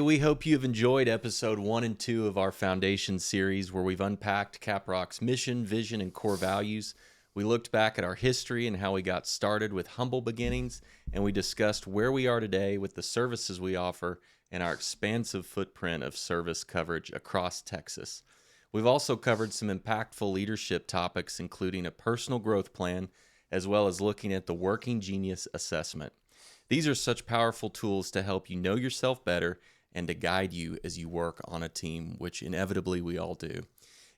we hope you have enjoyed episode 1 and 2 of our Foundation series where we've unpacked Caprock's mission, vision, and core values. We looked back at our history and how we got started with humble beginnings, and we discussed where we are today with the services we offer and our expansive footprint of service coverage across Texas. We've also covered some impactful leadership topics, including a personal growth plan, as well as looking at the Working Genius Assessment. These are such powerful tools to help you know yourself better and to guide you as you work on a team, which inevitably we all do.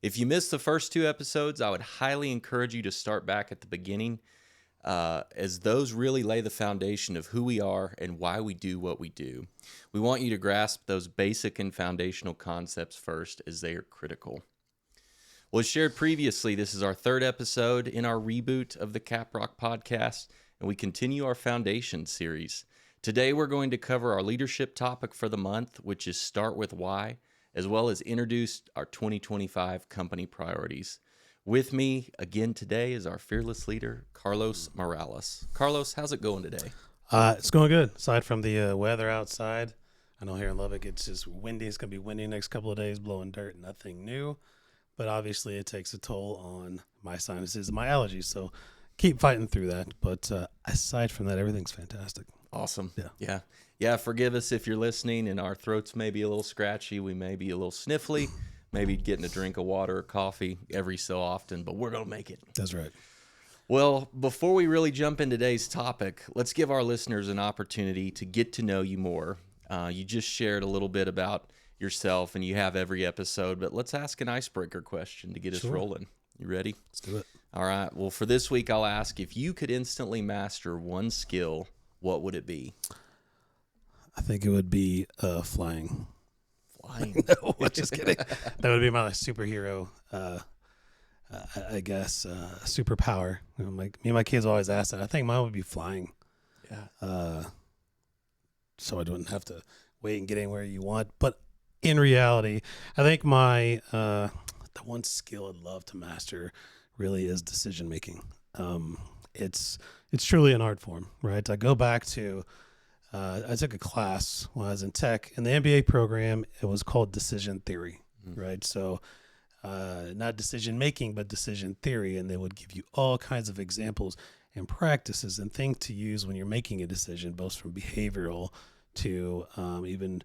If you missed the first 2 episodes, I would highly encourage you to start back at the beginning, as those really lay the foundation of who we are and why we do what we do. We want you to grasp those basic and foundational concepts first, as they are critical. Well, as shared previously, this is our 3rd episode in our reboot of the Caprock podcast, and we continue our Foundation series. Today, we're going to cover our leadership topic for the month, which is Start with Why, as well as introduce our 2025 company priorities. With me again today is our fearless leader, Carlos Morales. Carlos, how's it going today? It's going good. Aside from the weather outside, I know here in Lubbock it's just windy. It's going to be windy next couple of days, blowing dirt, nothing new. But obviously it takes a toll on my sinuses and my allergies, so keep fighting through that. But aside from that, everything's fantastic. Awesome. Yeah. Forgive us if you're listening and our throats may be a little scratchy. We may be a little sniffly, maybe getting a drink of water or coffee every so often, but we're going to make it. That's right. Well, before we really jump into today's topic, let's give our listeners an opportunity to get to know you more. You just shared a little bit about yourself, and you have every episode, but let's ask an icebreaker question to get us rolling. You ready? Let's do it. All right. Well, for this week, I'll ask, if you could instantly master one skill, what would it be? I think it would be flying. Flying? No, just kidding. That would be my superhero, I guess, superpower. You know, me and my kids always ask that. I think mine would be flying. Yeah. So I wouldn't have to wait and get anywhere you want. But in reality, I think my the one skill I'd love to master really is decision making. It's truly an art form, right? I go back to I took a class when I was in tech in the MBA program. It was called decision theory, right? So not decision making, but decision theory, and they would give you all kinds of examples and practices and things to use when you're making a decision, both from behavioral to even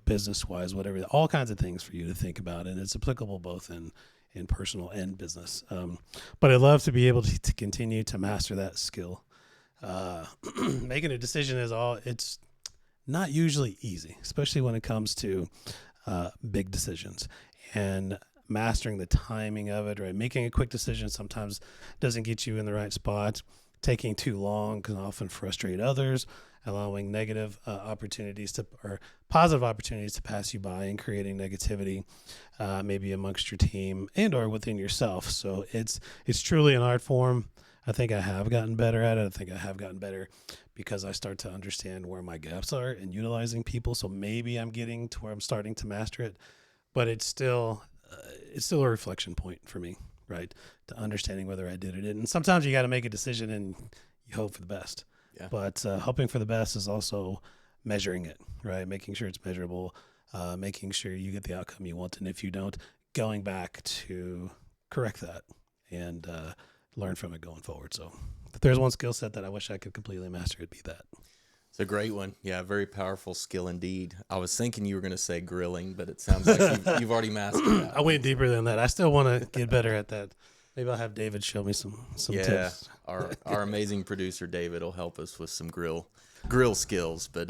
business-wise, whatever, all kinds of things for you to think about, and it's applicable both in personal and business. But I'd love to be able to continue to master that skill. Making a decision it's not usually easy, especially when it comes to big decisions, and mastering the timing of it, right? Making a quick decision sometimes doesn't get you in the right spot. Taking too long can often frustrate others, allowing negative opportunities or positive opportunities to pass you by, and creating negativity maybe amongst your team and or within yourself. So it's truly an art form. I think I have gotten better at it. I think I have gotten better because I start to understand where my gaps are in utilizing people. So maybe I'm getting to where I'm starting to master it, but it's still a reflection point for me, right? To understanding whether I did or didn't. And sometimes you got to make a decision and you hope for the best. Yeah. But hoping for the best is also measuring it, right? Making sure it's measurable, making sure you get the outcome you want. And if you don't, going back to correct that and learn from it going forward. So if there's one skill set that I wish I could completely master, it'd be that. It's a great one. Yeah, very powerful skill indeed. I was thinking you were going to say grilling, but it sounds like you've already mastered that. I went deeper than that. I still want to get better at that. Maybe I'll have David show me some tips. Our amazing producer David will help us with some grill skills. But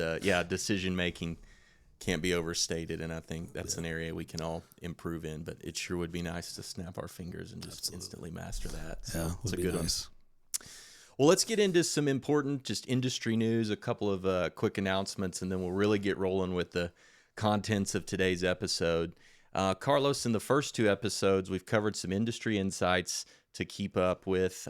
decision making can't be overstated, and I think that's an area we can all improve in. But it sure would be nice to snap our fingers and just instantly master that. So it's a good one. Well, let's get into some important just industry news, a couple of quick announcements, and then we'll really get rolling with the contents of today's episode. Carlos, in the first 2 episodes, we've covered some industry insights to keep up with.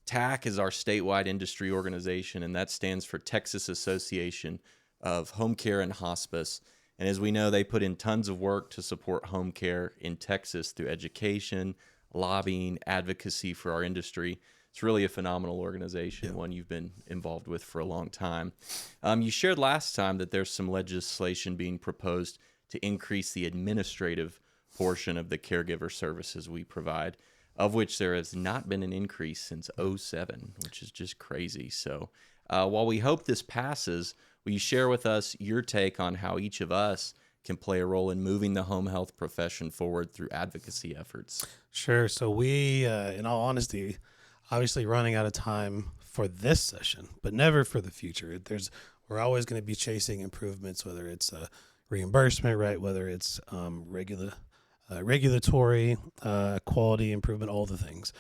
TAC is our statewide industry organization, and that stands for Texas Association of Home Care and Hospice. And as we know, they put in tons of work to support home care in Texas through education, lobbying, advocacy for our industry. It's really a phenomenal organization, one you've been involved with for a long time. You shared last time that there's some legislation being proposed to increase the administrative portion of the caregiver services we provide, of which there has not been an increase since '07, which is just crazy. So while we hope this passes, will you share with us your take on how each of us can play a role in moving the home health profession forward through advocacy efforts? Sure. So we, in all honesty, obviously running out of time for this session, but never for the future. We're always going to be chasing improvements, whether it's reimbursement, right? Whether it's regulatory quality improvement, all the things.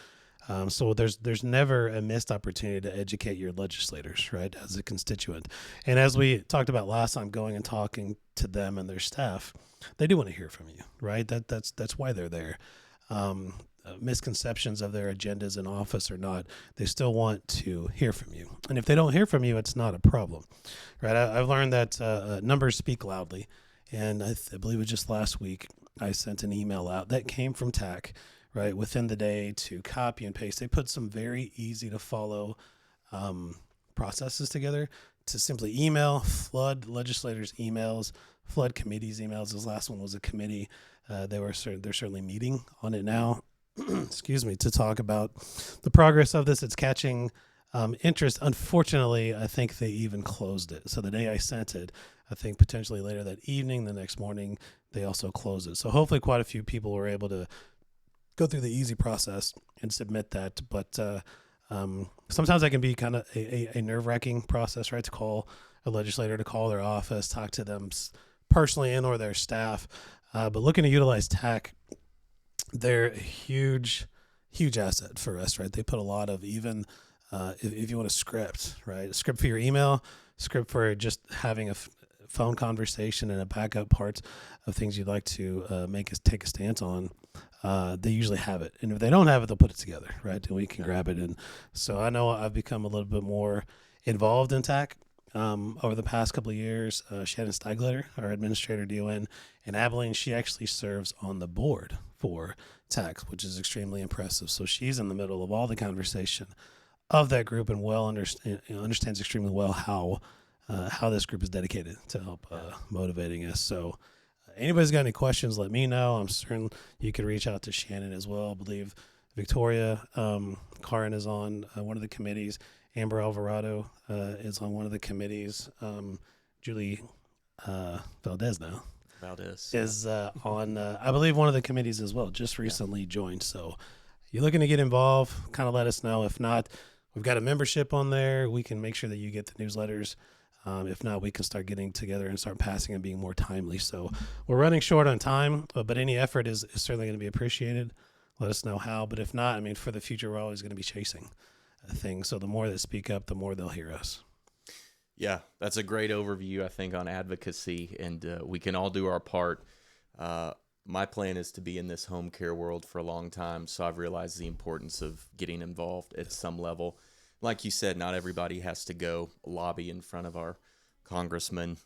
So there's never a missed opportunity to educate your legislators, right, as a constituent. And as we talked about last time, going and talking to them and their staff, they do want to hear from you, right? That's why they're there. Misconceptions of their agendas in office or not, they still want to hear from you. And if they don't hear from you, it's not a problem, right? I've learned that numbers speak loudly. And I believe it was just last week, I sent an email out that came from TAC, right, within the day to copy and paste. They put some very easy to follow processes together to simply email, flood legislators' emails, flood committees' emails. This last one was a committee. They're certainly meeting on it now, excuse me, to talk about the progress of this. It's catching interest. Unfortunately, I think they even closed it. So the day I sent it, I think potentially later that evening, the next morning, they also closed it. So hopefully quite a few people were able to go through the easy process and submit that. But sometimes that can be kind of a nerve-wracking process, right? To call a legislator, to call their office, talk to them personally and or their staff. But looking to utilize TAC, they're a huge asset for us, right? They put a lot of even if you want a script, right? A script for your email, script for just having a phone conversation and a backup parts of things you'd like to take a stance on. They usually have it. And if they don't have it, they'll put it together, right? And we can grab it. And so I know I've become a little bit more involved in TAC over the past couple of years. Shannon Steigletter, our administrator, DON in Abilene, she actually serves on the board for TAC, which is extremely impressive. So she's in the middle of all the conversation of that group and understands extremely well how this group is dedicated to help motivating us. So anybody's got any questions, let me know. I'm certain you can reach out to Shannon as well. I believe Victoria Karin is on one of the committees. Amber Alvarado is on one of the committees. Julie Valdez is on, I believe, one of the committees as well, just recently joined. So you're looking to get involved, kind of let us know. If not, we've got a membership on there. We can make sure that you get the newsletters. If not, we can start getting together and start passing and being more timely. So we're running short on time, but any effort is certainly going to be appreciated. Let us know how. But if not, I mean, for the future, we're always going to be chasing things. So the more that speak up, the more they'll hear us. Yeah, that's a great overview, I think, on advocacy, and we can all do our part. My plan is to be in this home care world for a long time, so I've realized the importance of getting involved at some level. Like you said, not everybody has to go lobby in front of our congressman,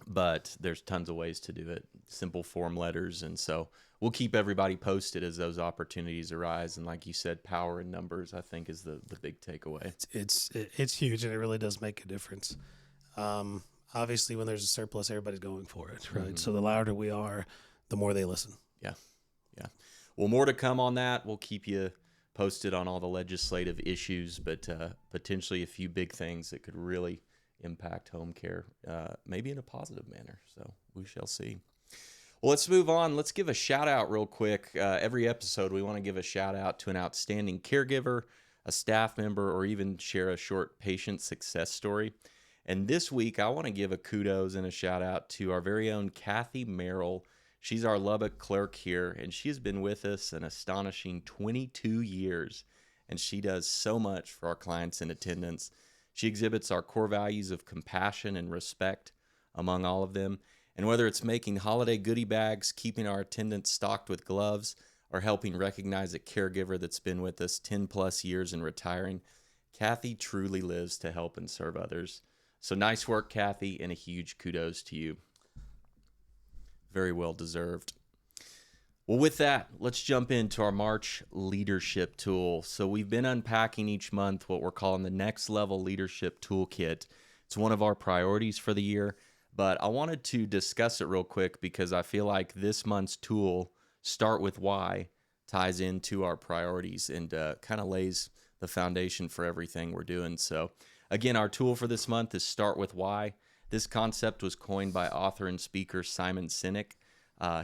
but there's tons of ways to do it. Simple form letters, and so we'll keep everybody posted as those opportunities arise. And like you said, power in numbers, I think, is the big takeaway. It's huge, and it really does make a difference. Obviously, when there's a surplus, everybody's going for it, right? Mm-hmm. So the louder we are, the more they listen. Yeah. Well, more to come on that. We'll keep you posted on all the legislative issues, but potentially a few big things that could really impact home care, maybe in a positive manner. So we shall see. Well, let's move on. Let's give a shout out real quick. Every episode, we want to give a shout out to an outstanding caregiver, a staff member, or even share a short patient success story. And this week, I want to give a kudos and a shout out to our very own Kathy Merrill. She's our Lubbock clerk here, and she's been with us an astonishing 22 years, and she does so much for our clients in attendance. She exhibits our core values of compassion and respect among all of them, and whether it's making holiday goodie bags, keeping our attendants stocked with gloves, or helping recognize a caregiver that's been with us 10 plus years and retiring, Kathy truly lives to help and serve others. So nice work, Kathy, and a huge kudos to you. Very well deserved. Well, with that, let's jump into our March leadership tool. So we've been unpacking each month what we're calling the Next Level Leadership Toolkit. It's one of our priorities for the year, but I wanted to discuss it real quick because I feel like this month's tool, Start with Why, ties into our priorities and kind of lays the foundation for everything we're doing. So again, our tool for this month is Start with Why. This concept was coined by author and speaker Simon Sinek.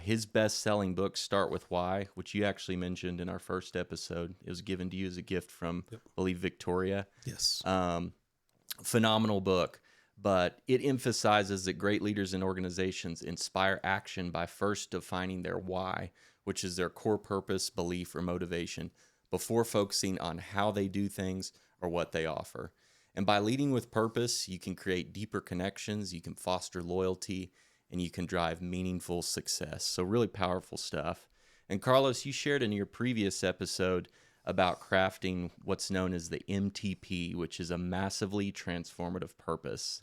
His best-selling book, Start With Why, which you actually mentioned in our first episode, it was given to you as a gift from, I believe, Victoria. Yes. Phenomenal book, but it emphasizes that great leaders and organizations inspire action by first defining their why, which is their core purpose, belief, or motivation, before focusing on how they do things or what they offer. And by leading with purpose, you can create deeper connections, you can foster loyalty, and you can drive meaningful success. So really powerful stuff. And Carlos, you shared in your previous episode about crafting what's known as the MTP, which is a massively transformative purpose.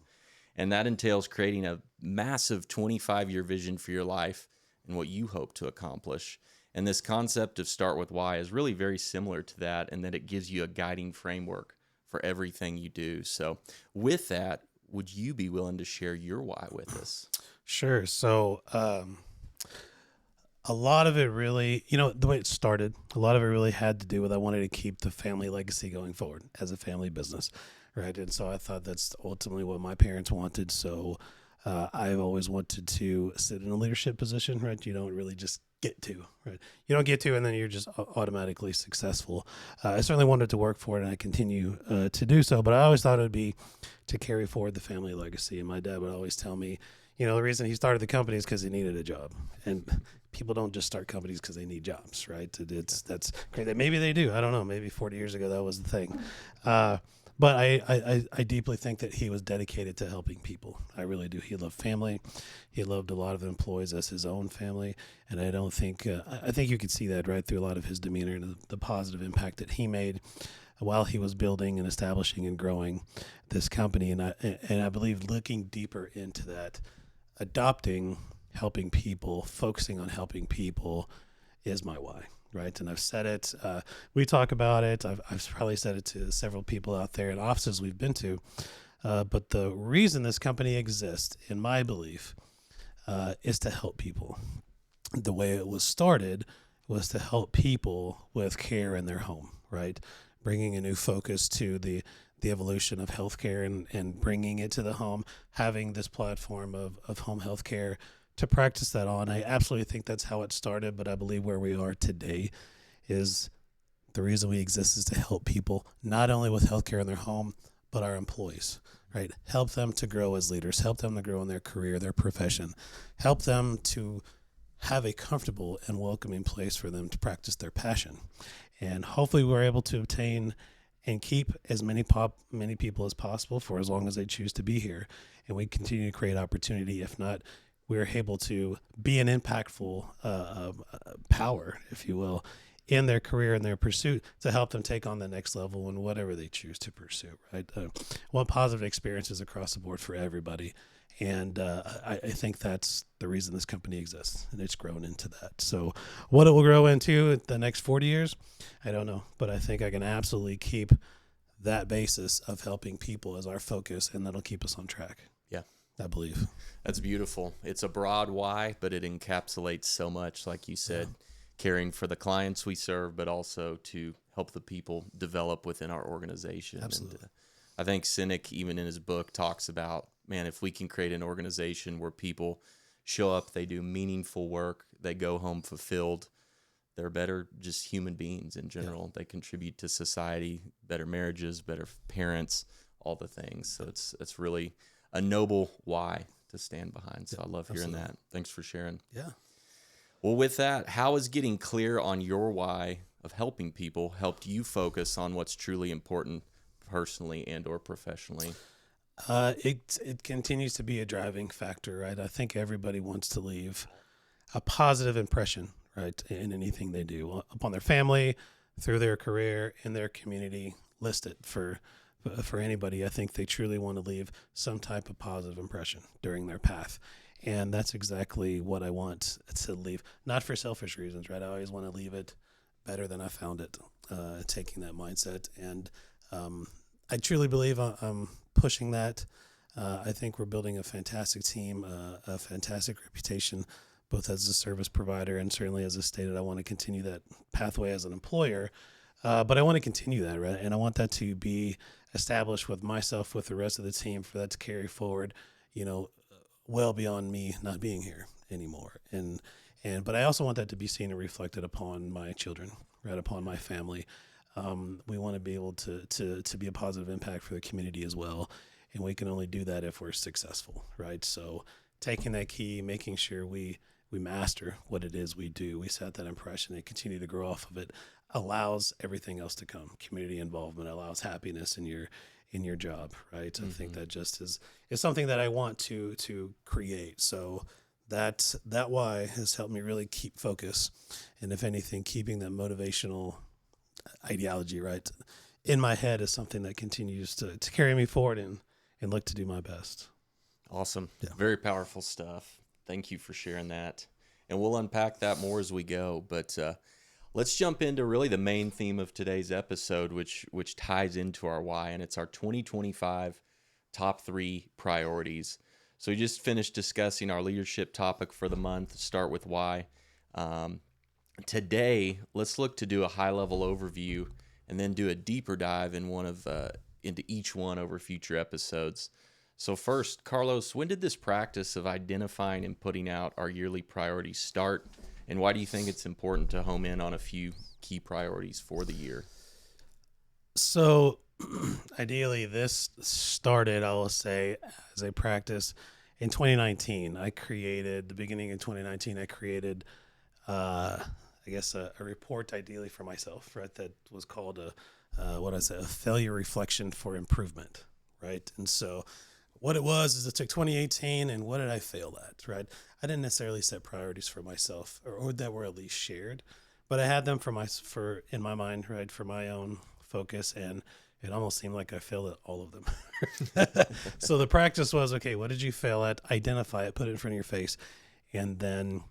And that entails creating a massive 25-year vision for your life and what you hope to accomplish. And this concept of Start With Why is really very similar to that, in that it gives you a guiding framework for everything you do. So with that, would you be willing to share your why with us? Sure. So a lot of it really, the way it started, a lot of it really had to do with I wanted to keep the family legacy going forward as a family business, right? And so I thought that's ultimately what my parents wanted. So I've always wanted to sit in a leadership position, right? You don't really just get to, right? You don't get to, and then you're just automatically successful. I certainly wanted to work for it, and I continue to do so, but I always thought it would be to carry forward the family legacy. And my dad would always tell me, the reason he started the company is because he needed a job. And people don't just start companies because they need jobs, right? That's great. Maybe they do. I don't know. Maybe 40 years ago that was the thing. But I deeply think that he was dedicated to helping people. I really do. He loved family. He loved a lot of employees as his own family. And I don't think, I think you could see that right through a lot of his demeanor and the positive impact that he made while he was building and establishing and growing this company. And I believe looking deeper into that, adopting helping people, focusing on helping people is my why, right? And I've said it. We talk about it. I've probably said it to several people out there in offices we've been to. But the reason this company exists, in my belief, is to help people. The way it was started was to help people with care in their home, right? Bringing a new focus to the evolution of healthcare and bringing it to the home, having this platform of home healthcare to practice that on. I absolutely think that's how it started, but I believe where we are today is the reason we exist is to help people, not only with healthcare in their home, but our employees, right? Help them to grow as leaders, help them to grow in their career, their profession, help them to have a comfortable and welcoming place for them to practice their passion. And hopefully we're able to obtain and keep as many people as possible for as long as they choose to be here. And we continue to create opportunity. If not, we're able to be an impactful power, if you will, in their career and their pursuit to help them take on the next level in whatever they choose to pursue, right? Want positive experiences across the board for everybody. And I think that's the reason this company exists, and it's grown into that. So what it will grow into the next 40 years, I don't know. But I think I can absolutely keep that basis of helping people as our focus, and that'll keep us on track. Yeah. I believe. That's beautiful. It's a broad why, but it encapsulates so much, like you said, caring for the clients we serve, but also to help the people develop within our organization. Absolutely. And, I think Sinek, even in his book, talks about, man, if we can create an organization where people show up, they do meaningful work, they go home fulfilled, they're better just human beings in general. Yeah. They contribute to society, better marriages, better parents, all the things. So it's really a noble why to stand behind. So I love hearing that. Thanks for sharing. Yeah. Well, with that, how has getting clear on your why of helping people helped you focus on what's truly important personally and or professionally? It continues to be a driving factor, right? I think everybody wants to leave a positive impression, right, in anything they do upon their family, through their career, in their community. List it for anybody. I think they truly want to leave some type of positive impression during their path. And that's exactly what I want to leave, not for selfish reasons, right? I always want to leave it better than I found it, taking that mindset. And I truly believe I'm pushing that. I think we're building a fantastic team, a fantastic reputation, both as a service provider and certainly, as I stated, I want to continue that pathway as an employer. But I want to continue that, right? And I want that to be established with myself, with the rest of the team, for that to carry forward, well beyond me not being here anymore. But I also want that to be seen and reflected upon my children, right, upon my family. We want to be able to be a positive impact for the community as well. And we can only do that if we're successful, right? So taking that key, making sure we master what it is we do, we set that impression and continue to grow off of it, allows everything else to come. Community involvement allows happiness in your job, right? I think that just is something that I want to create. So that why has helped me really keep focus, and if anything, keeping that motivational ideology right in my head is something that continues to carry me forward and look to do my best. Awesome. Yeah. Very powerful stuff. Thank you for sharing that. And we'll unpack that more as we go. But let's jump into really the main theme of today's episode, which ties into our why, and it's our 2025 top 3 priorities. So we just finished discussing our leadership topic for the month, start with why. Today, let's look to do a high-level overview and then do a deeper dive into each one over future episodes. So first, Carlos, when did this practice of identifying and putting out our yearly priorities start, and why do you think it's important to home in on a few key priorities for the year? So ideally, this started, I will say, as a practice in 2019. Beginning in 2019, I created a report ideally for myself, right? That was called a failure reflection for improvement, right? And so what it was is, it took 2018 and what did I fail at, right? I didn't necessarily set priorities for myself or that were at least shared, but I had them in my mind, right? For my own focus, and it almost seemed like I failed at all of them. So the practice was, okay, what did you fail at? Identify it, put it in front of your face, and then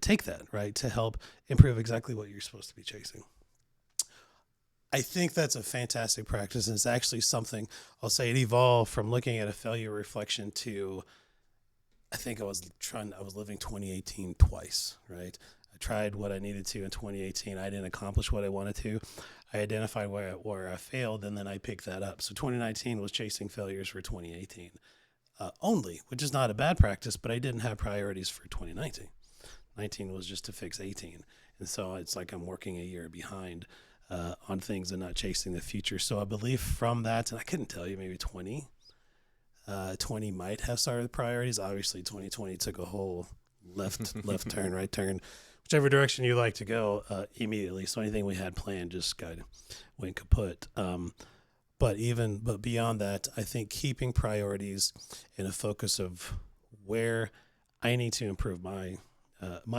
take that, right, to help improve exactly what you're supposed to be chasing. I think that's a fantastic practice, and it's actually something, I'll say, it evolved from looking at a failure reflection to, I think I was living 2018 twice, right? I tried what I needed to in 2018. I didn't accomplish what I wanted to. I identified where I failed, and then I picked that up. So 2019 was chasing failures for 2018 only, which is not a bad practice, but I didn't have priorities for 2019. 19 was just to fix 18. And so it's like I'm working a year behind on things and not chasing the future. So I believe from that, and I couldn't tell you, maybe 20 might have started priorities. Obviously 2020 took a whole left turn, right turn, whichever direction you like to go immediately. So anything we had planned just went kaput. But beyond that, I think keeping priorities and a focus of where I need to improve my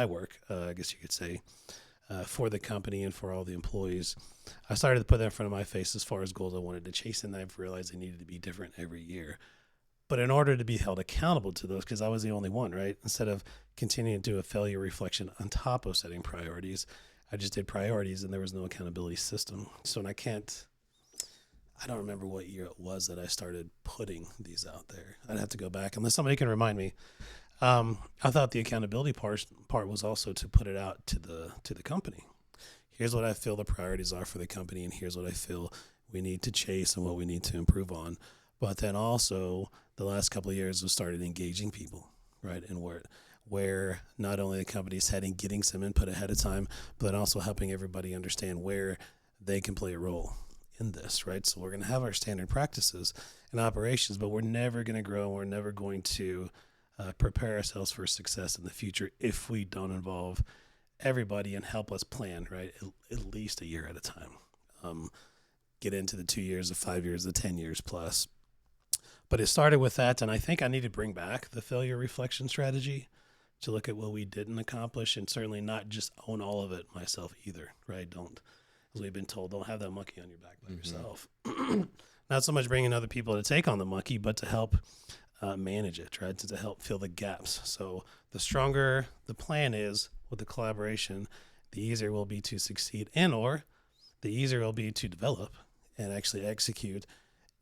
work, I guess you could say, for the company and for all the employees, I started to put that in front of my face as far as goals I wanted to chase, and I've realized they needed to be different every year. But in order to be held accountable to those, because I was the only one, right? Instead of continuing to do a failure reflection on top of setting priorities, I just did priorities and there was no accountability system. So I don't remember what year it was that I started putting these out there. I'd have to go back unless somebody can remind me. I thought the accountability part was also to put it out to the company. Here's what I feel the priorities are for the company, and here's what I feel we need to chase and what we need to improve on. But then also the last couple of years we started engaging people, right? And where not only the company's heading, getting some input ahead of time, but also helping everybody understand where they can play a role in this, right? So we're going to have our standard practices and operations, but we're never going to grow. We're never going to prepare ourselves for success in the future if we don't involve everybody and help us plan, right? At least a year at a time. Get into the 2 years, the 5 years, the 10 years plus. But it started with that, and I think I need to bring back the failure reflection strategy to look at what we didn't accomplish, and certainly not just own all of it myself either, right? Don't, as we've been told, don't have that monkey on your back by yourself. Not so much bringing other people to take on the monkey, but to help manage it, right? To help fill the gaps. So the stronger the plan is with the collaboration, the easier it will be to succeed, and or the easier it will be to develop and actually execute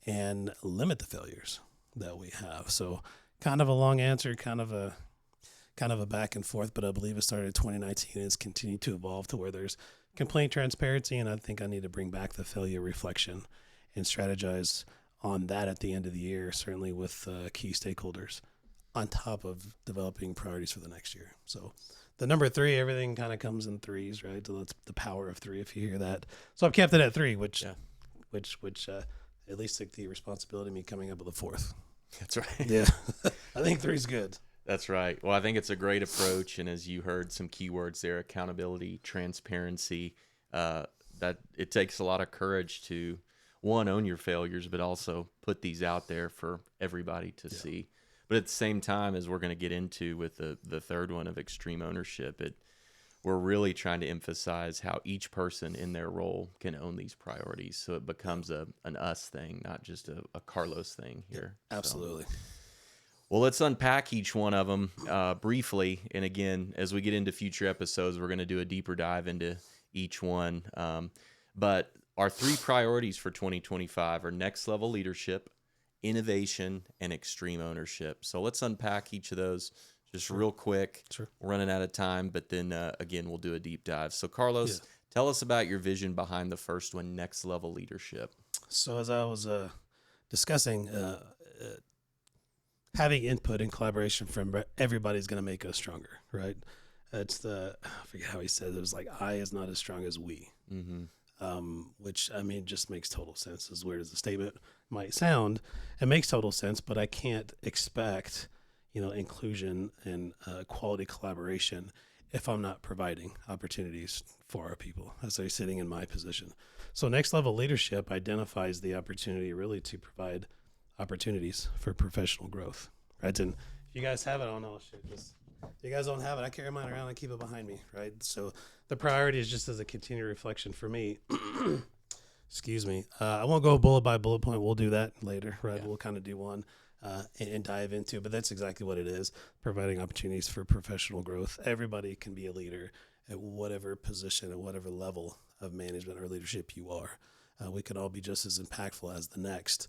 and limit the failures that we have. So kind of a long answer, kind of a back and forth, but I believe it started in 2019 and it's continued to evolve to where there's complaint transparency, and I think I need to bring back the failure reflection and strategize on that at the end of the year, certainly with key stakeholders, on top of developing priorities for the next year. So the number 3, everything kind of comes in threes, right? So that's the power of 3, if you hear that. So I've kept it at 3, which at least took the responsibility of me coming up with a 4th. That's right. Yeah. I think 3 is good. That's right. Well, I think it's a great approach. And as you heard some keywords there, accountability, transparency, that it takes a lot of courage to, one, own your failures, but also put these out there for everybody to see. But at the same time, as we're going to get into with the third one of extreme ownership, we're really trying to emphasize how each person in their role can own these priorities. So it becomes an us thing, not just a Carlos thing here. Absolutely. So, well, let's unpack each one of them briefly. And again, as we get into future episodes, we're going to do a deeper dive into each one. But our 3 priorities for 2025 are next level leadership, innovation, and extreme ownership. So let's unpack each of those just real quick. Sure. We're running out of time, but then again, we'll do a deep dive. So Carlos, tell us about your vision behind the first one, next level leadership. So as I was discussing, having input and collaboration from everybody's going to make us stronger, right? It's I forget how he said it. It was like, I is not as strong as we, which, I mean, just makes total sense. As weird as the statement might sound, it makes total sense, but I can't expect, inclusion and quality collaboration if I'm not providing opportunities for our people as they're sitting in my position. So next level leadership identifies the opportunity really to provide opportunities for professional growth, right? And if you guys have it, I don't know, if you guys don't have it, I carry mine around and keep it behind me, right? So the priority is just as a continued reflection for me. Excuse me. I won't go bullet by bullet point. We'll do that later, right? Yeah. We'll kind of do one and dive into, but that's exactly what it is, providing opportunities for professional growth. Everybody can be a leader at whatever position, at whatever level of management or leadership you are. We can all be just as impactful as the next.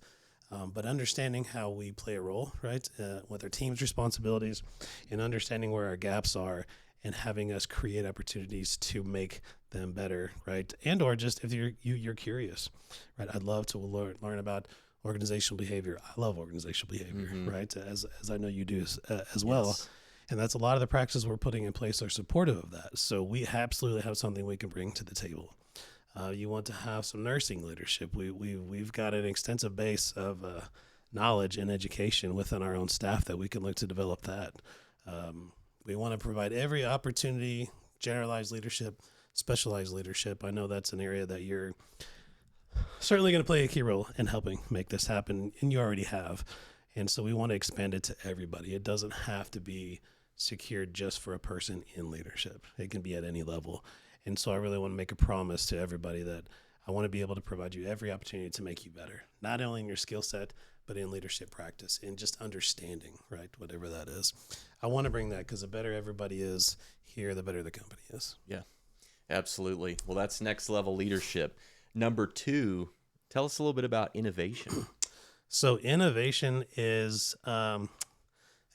But understanding how we play a role, right, with our team's responsibilities, and understanding where our gaps are, and having us create opportunities to make them better, right? And or just if you're curious, right? I'd love to learn about organizational behavior. I love organizational behavior, right? As I know you do as well. Yes. And that's a lot of the practices we're putting in place are supportive of that. So we absolutely have something we can bring to the table. You want to have some nursing leadership. We've got an extensive base of knowledge and education within our own staff that we can look to develop that. We want to provide every opportunity, generalized leadership, specialized leadership. I know that's an area that you're certainly going to play a key role in helping make this happen, and you already have. And so we want to expand it to everybody. It doesn't have to be secured just for a person in leadership. It can be at any level. And so I really want to make a promise to everybody that I want to be able to provide you every opportunity to make you better, not only in your skill set, but in leadership practice and just understanding, right, whatever that is. I want to bring that because the better everybody is here, the better the company is. Yeah, absolutely. Well, that's next level leadership. Number 2, tell us a little bit about innovation. So innovation is, it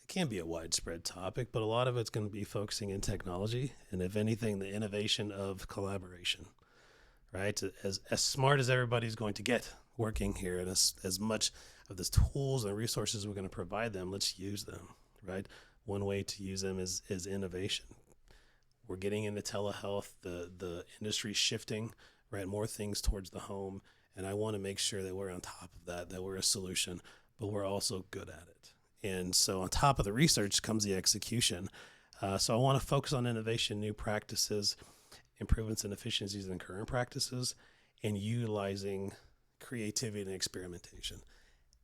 can be a widespread topic, but a lot of it's going to be focusing in technology. And if anything, the innovation of collaboration, right? As smart as everybody's going to get working here, and as much of the tools and resources we're going to provide them, let's use them, right? One way to use them is innovation. We're getting into telehealth, the industry's shifting, right? More things towards the home. And I want to make sure that we're on top of that we're a solution, but we're also good at it. And so on top of the research comes the execution. So I want to focus on innovation, new practices, improvements in efficiencies in current practices, and utilizing creativity and experimentation.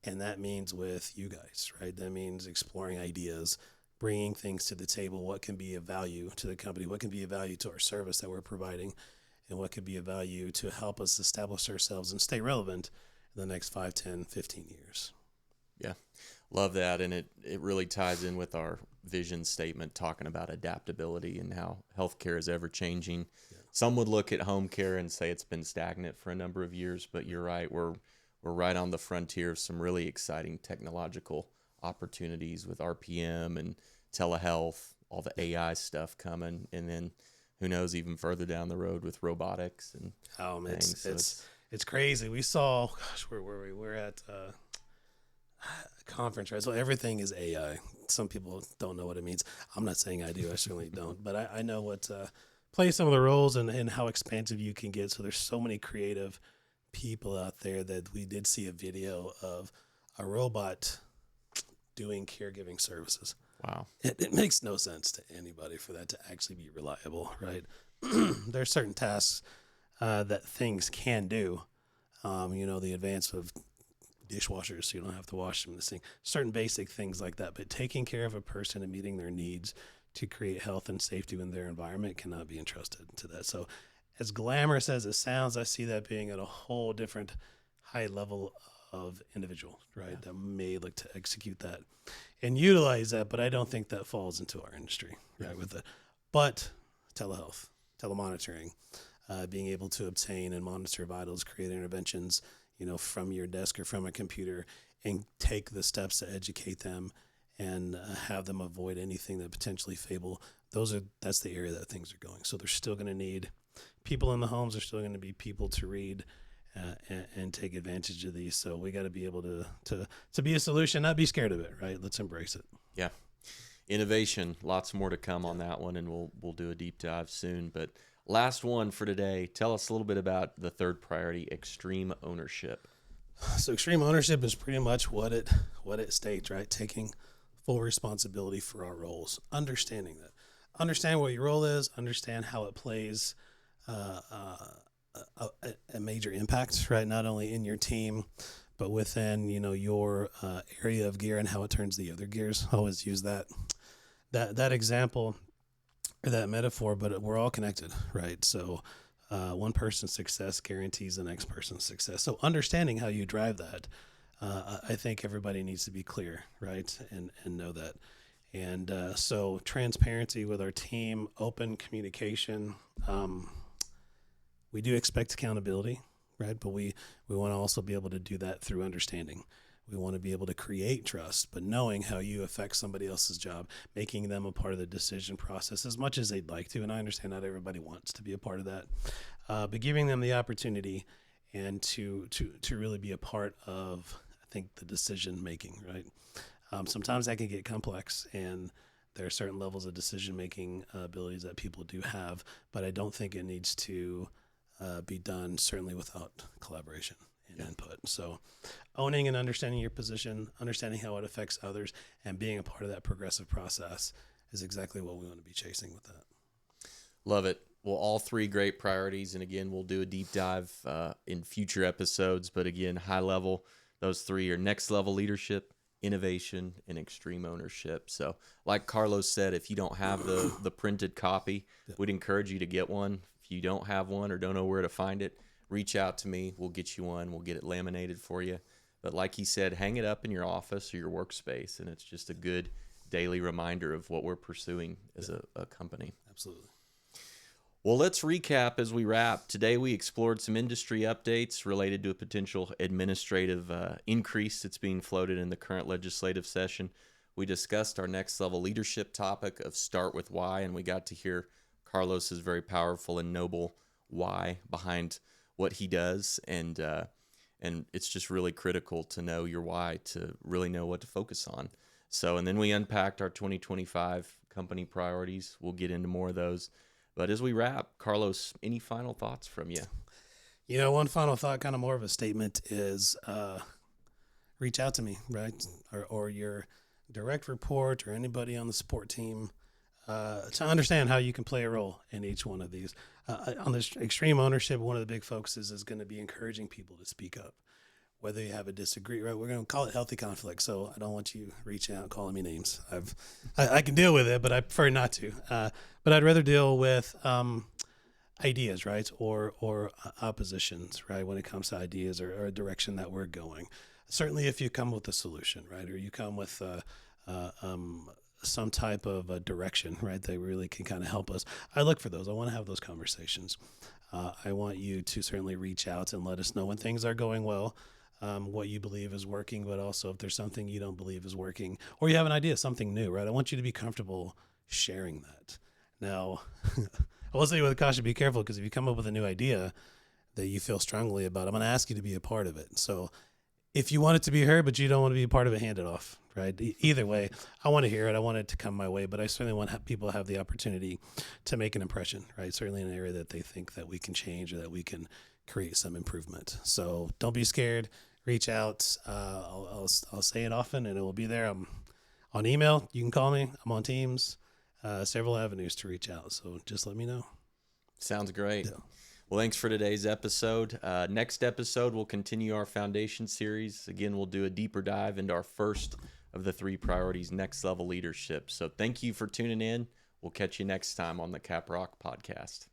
And that means with you guys, right? That means exploring ideas, bringing things to the table, what can be of value to the company, what can be of value to our service that we're providing, and what could be of value to help us establish ourselves and stay relevant in the next 5, 10, 15 years. Yeah. Love that. And it really ties in with our vision statement talking about adaptability and how healthcare is ever changing. Yeah. Some would look at home care and say it's been stagnant for a number of years, but you're right. We're right on the frontier of some really exciting technological opportunities with RPM and telehealth, all the AI stuff coming, and then who knows even further down the road with robotics and things. It's crazy. We saw, gosh, where were we? We're at a conference, right? So everything is AI. Some people don't know what it means. I'm not saying I do. I certainly don't. But I know what plays some of the roles and how expansive you can get. So there's so many creative people out there that we did see a video of a robot doing caregiving services. Wow. It makes no sense to anybody for that to actually be reliable, right? There are certain tasks that things can do. The advance of dishwashers, so you don't have to wash them. This thing, certain basic things like that. But taking care of a person and meeting their needs to create health and safety in their environment cannot be entrusted to that. So, as glamorous as it sounds, I see that being at a whole different high level of individual, right? Yeah. That may look to execute that and utilize that, but I don't think that falls into our industry, right? Yeah. With it, but telehealth, telemonitoring, being able to obtain and monitor vitals, create interventions, from your desk or from a computer, and take the steps to educate them and have them avoid anything that potentially fable. That's the area that things are going. So they're still going to need people in the homes. There's still going to be people to read and take advantage of these. So we got to be able to be a solution, not be scared of it, right? Let's embrace it. Yeah. Innovation, lots more to come on that one, and we'll do a deep dive soon. But last one for today, tell us a little bit about the third priority, extreme ownership. So extreme ownership is pretty much what it states, right? Taking full responsibility for our roles, understanding what your role is, understand how it plays a major impact, right? Not only in your team, but within your area of gear and how it turns the other gears. I always use that example or that metaphor, but we're all connected, right? So one person's success guarantees the next person's success. So understanding how you drive that, I think everybody needs to be clear, right? And know that. And so transparency with our team, open communication. We do expect accountability, right? But we want to also be able to do that through understanding. We want to be able to create trust, but knowing how you affect somebody else's job, making them a part of the decision process as much as they'd like to. And I understand not everybody wants to be a part of that, but giving them the opportunity and to really be a part of, I think, the decision making, right? Sometimes that can get complex, and there are certain levels of decision making abilities that people do have, but I don't think it needs to be done certainly without collaboration and input. So owning and understanding your position, understanding how it affects others, and being a part of that progressive process is exactly what we want to be chasing with that. Love it. Well, all three great priorities. And again, we'll do a deep dive in future episodes. But again, high level, those three are next level leadership, innovation, and extreme ownership. So like Carlos said, if you don't have the printed copy, we'd encourage you to get one. If you don't have one or don't know where to find it, reach out to me. We'll get you one. We'll get it laminated for you. But like he said, hang it up in your office or your workspace, and it's just a good daily reminder of what we're pursuing as a company. Absolutely. Well, let's recap as we wrap. Today we explored some industry updates related to a potential administrative increase that's being floated in the current legislative session. We discussed our next level leadership topic of start with why, and we got to hear Carlos's very powerful and noble why behind what he does, and it's just really critical to know your why to really know what to focus on. So, and then we unpacked our 2025 company priorities. We'll get into more of those. But as we wrap, Carlos, any final thoughts from you? One final thought, kind of more of a statement, is reach out to me, right? Or your direct report or anybody on the support team to understand how you can play a role in each one of these. On this extreme ownership, one of the big focuses is going to be encouraging people to speak up, whether you have a disagree, right? We're going to call it healthy conflict. So I don't want you reaching out and calling me names. I can deal with it, but I prefer not to. But I'd rather deal with ideas, right? Or oppositions, right? When it comes to ideas or a direction that we're going. Certainly, if you come with a solution, right, or you come with some type of a direction, right, that really can kind of help us. I look for those. I want to have those conversations. I want you to certainly reach out and let us know when things are going well, what you believe is working, but also if there's something you don't believe is working, or you have an idea, something new, right? I want you to be comfortable sharing that. Now, I will say with caution, be careful, because if you come up with a new idea that you feel strongly about, I'm going to ask you to be a part of it. So if you want it to be heard, but you don't want to be a part of it, hand it off, right? Either way, I want to hear it. I want it to come my way, but I certainly want people to have the opportunity to make an impression, right? Certainly in an area that they think that we can change or that we can create some improvement. So don't be scared. Reach out. I'll say it often, and it will be there. I'm on email. You can call me. I'm on Teams. Several avenues to reach out. So just let me know. Sounds great. Yeah. Well, thanks for today's episode. Next episode, we'll continue our foundation series. Again, we'll do a deeper dive into our first of the 3 priorities, next level leadership. So thank you for tuning in. We'll catch you next time on the Caprock podcast.